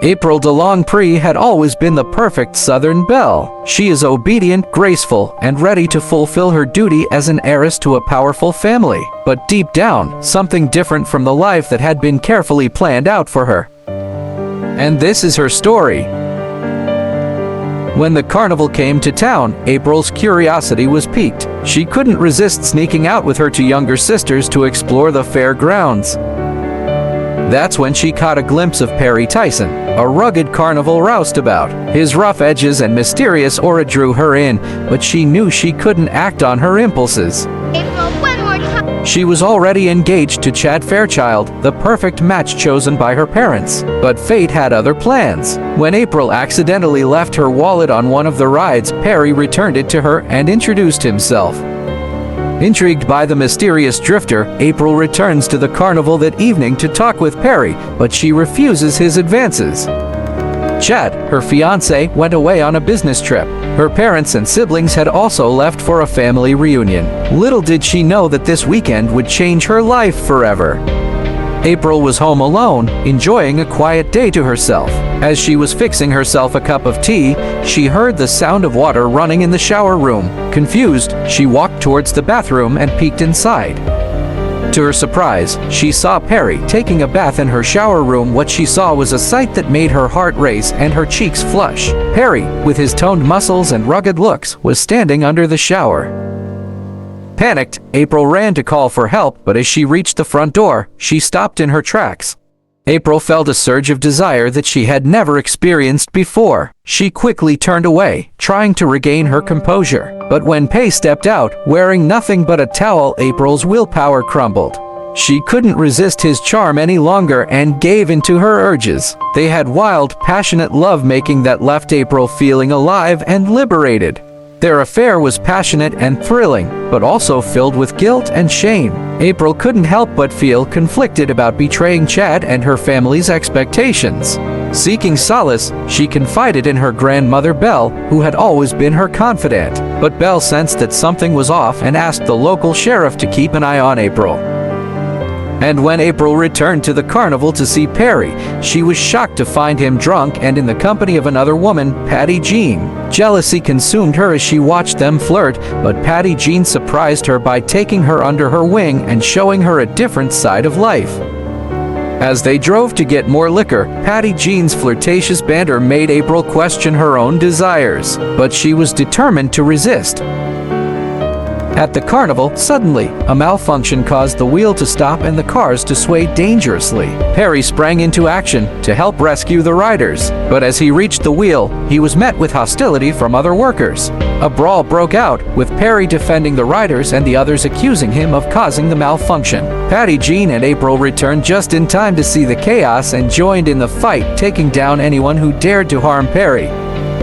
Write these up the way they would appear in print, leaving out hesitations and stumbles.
April DeLongpre had always been the perfect Southern belle. She is obedient, graceful, and ready to fulfill her duty as an heiress to a powerful family. But deep down, something different from the life that had been carefully planned out for her. And this is her story. When the carnival came to town, April's curiosity was piqued. She couldn't resist sneaking out with her two younger sisters to explore the fairgrounds. That's when she caught a glimpse of Perry Tyson, a rugged carnival roustabout. His rough edges and mysterious aura drew her in, but she knew she couldn't act on her impulses. April, one more time. She was already engaged to Chad Fairchild, the perfect match chosen by her parents. But fate had other plans. When April accidentally left her wallet on one of the rides, Perry returned it to her and introduced himself. Intrigued by the mysterious drifter, April returns to the carnival that evening to talk with Perry, but she refuses his advances. Chad, her fiancé, went away on a business trip. Her parents and siblings had also left for a family reunion. Little did she know that this weekend would change her life forever. April was home alone, enjoying a quiet day to herself. As she was fixing herself a cup of tea, she heard the sound of water running in the shower room. Confused, she walked towards the bathroom and peeked inside. To her surprise, she saw Perry taking a bath in her shower room. What she saw was a sight that made her heart race and her cheeks flush. Perry, with his toned muscles and rugged looks, was standing under the shower. Panicked, April ran to call for help, but as she reached the front door, she stopped in her tracks. April felt a surge of desire that she had never experienced before. She quickly turned away, trying to regain her composure. But when Pay stepped out, wearing nothing but a towel, April's willpower crumbled. She couldn't resist his charm any longer and gave in to her urges. They had wild, passionate lovemaking that left April feeling alive and liberated. Their affair was passionate and thrilling, but also filled with guilt and shame. April couldn't help but feel conflicted about betraying Chad and her family's expectations. Seeking solace, she confided in her grandmother Belle, who had always been her confidant. But Belle sensed that something was off and asked the local sheriff to keep an eye on April. And when April returned to the carnival to see Perry, she was shocked to find him drunk and in the company of another woman, Patty Jean. Jealousy consumed her as she watched them flirt, but Patty Jean surprised her by taking her under her wing and showing her a different side of life. As they drove to get more liquor, Patty Jean's flirtatious banter made April question her own desires, but she was determined to resist. At the carnival, suddenly, a malfunction caused the wheel to stop and the cars to sway dangerously. Perry sprang into action to help rescue the riders, but as he reached the wheel, he was met with hostility from other workers. A brawl broke out, with Perry defending the riders and the others accusing him of causing the malfunction. Patty Jean and April returned just in time to see the chaos and joined in the fight, taking down anyone who dared to harm Perry.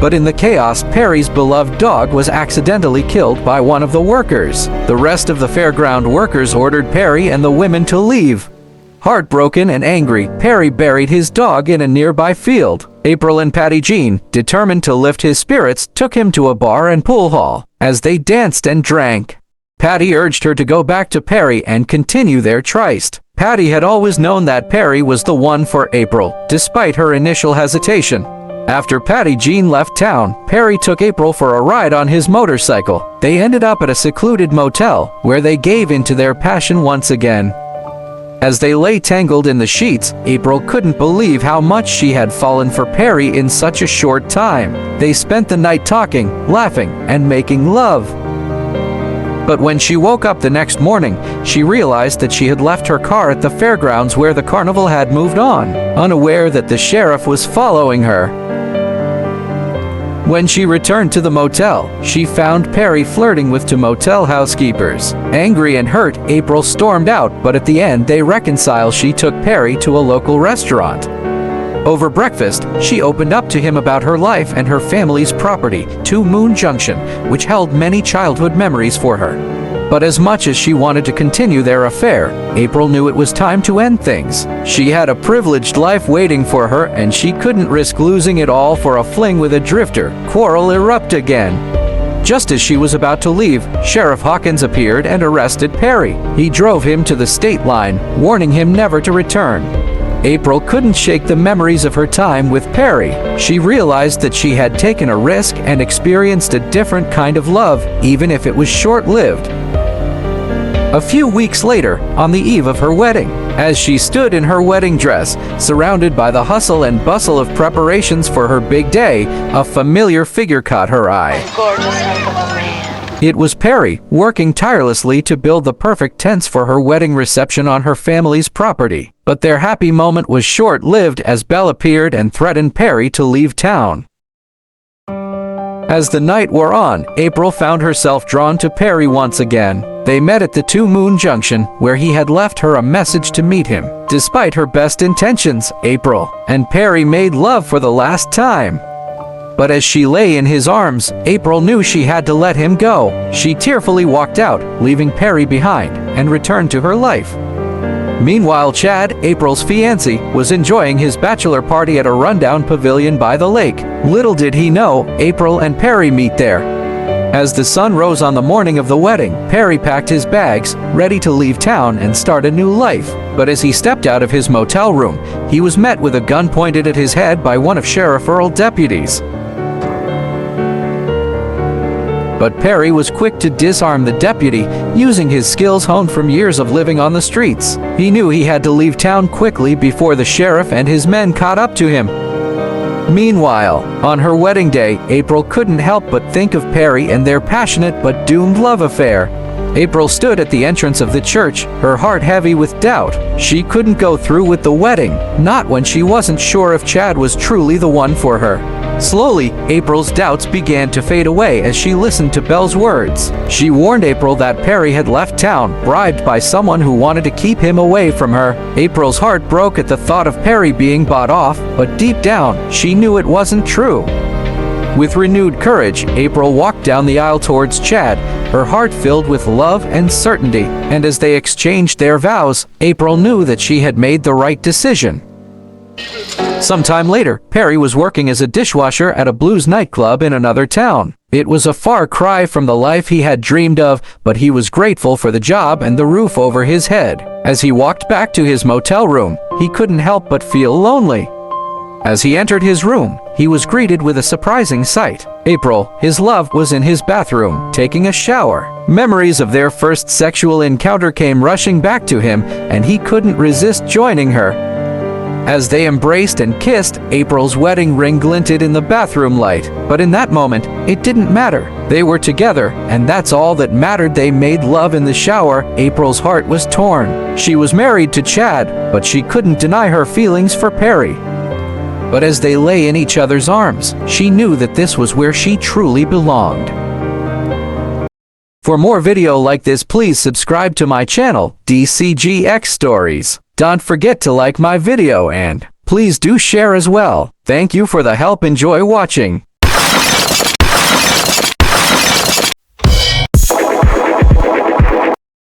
But in the chaos, Perry's beloved dog was accidentally killed by one of the workers. The rest of the fairground workers ordered Perry and the women to leave. Heartbroken and angry, Perry buried his dog in a nearby field. April and Patty Jean, determined to lift his spirits, took him to a bar and pool hall. As they danced and drank, Patty urged her to go back to Perry and continue their tryst. Patty had always known that Perry was the one for April, despite her initial hesitation. After Patty Jean left town, Perry took April for a ride on his motorcycle. They ended up at a secluded motel, where they gave in to their passion once again. As they lay tangled in the sheets, April couldn't believe how much she had fallen for Perry in such a short time. They spent the night talking, laughing, and making love. But when she woke up the next morning, she realized that she had left her car at the fairgrounds where the carnival had moved on, unaware that the sheriff was following her. When she returned to the motel, she found Perry flirting with two motel housekeepers. Angry and hurt, April stormed out, but at the end they reconciled. She took Perry to a local restaurant. Over breakfast, she opened up to him about her life and her family's property, 2 Moon Junction, which held many childhood memories for her. But as much as she wanted to continue their affair, April knew it was time to end things. She had a privileged life waiting for her, and she couldn't risk losing it all for a fling with a drifter. Quarrel erupted again. Just as she was about to leave, Sheriff Hawkins appeared and arrested Perry. He drove him to the state line, warning him never to return. April couldn't shake the memories of her time with Perry. She realized that she had taken a risk and experienced a different kind of love, even if it was short-lived. A few weeks later, on the eve of her wedding, as she stood in her wedding dress, surrounded by the hustle and bustle of preparations for her big day, a familiar figure caught her eye. Gorgeous hunk of a man. It was Perry, working tirelessly to build the perfect tents for her wedding reception on her family's property. But their happy moment was short-lived as Belle appeared and threatened Perry to leave town. As the night wore on, April found herself drawn to Perry once again. They met at the Two Moon Junction, where he had left her a message to meet him. Despite her best intentions, April and Perry made love for the last time. But as she lay in his arms, April knew she had to let him go. She tearfully walked out, leaving Perry behind, and returned to her life. Meanwhile, Chad, April's fiancé, was enjoying his bachelor party at a rundown pavilion by the lake. Little did he know, April and Perry meet there. As the sun rose on the morning of the wedding, Perry packed his bags, ready to leave town and start a new life. But as he stepped out of his motel room, he was met with a gun pointed at his head by one of Sheriff Earl's deputies. But Perry was quick to disarm the deputy, using his skills honed from years of living on the streets. He knew he had to leave town quickly before the sheriff and his men caught up to him. Meanwhile, on her wedding day, April couldn't help but think of Perry and their passionate but doomed love affair. April stood at the entrance of the church, her heart heavy with doubt. She couldn't go through with the wedding, not when she wasn't sure if Chad was truly the one for her. Slowly, April's doubts began to fade away as she listened to Belle's words. She warned April that Perry had left town, bribed by someone who wanted to keep him away from her. April's heart broke at the thought of Perry being bought off, but deep down, she knew it wasn't true. With renewed courage, April walked down the aisle towards Chad, her heart filled with love and certainty. And as they exchanged their vows, April knew that she had made the right decision. Sometime later, Perry was working as a dishwasher at a blues nightclub in another town. It was a far cry from the life he had dreamed of, but he was grateful for the job and the roof over his head. As he walked back to his motel room, he couldn't help but feel lonely. As he entered his room, he was greeted with a surprising sight. April, his love, was in his bathroom, taking a shower. Memories of their first sexual encounter came rushing back to him, and he couldn't resist joining her. As they embraced and kissed, April's wedding ring glinted in the bathroom light. But in that moment, it didn't matter. They were together, and that's all that mattered. They made love in the shower. April's heart was torn. She was married to Chad, but she couldn't deny her feelings for Perry. But as they lay in each other's arms, she knew that this was where she truly belonged. For more video like this, please subscribe to my channel, DCGX Stories. Don't forget to like my video and please do share as well. Thank you for the help. Enjoy watching.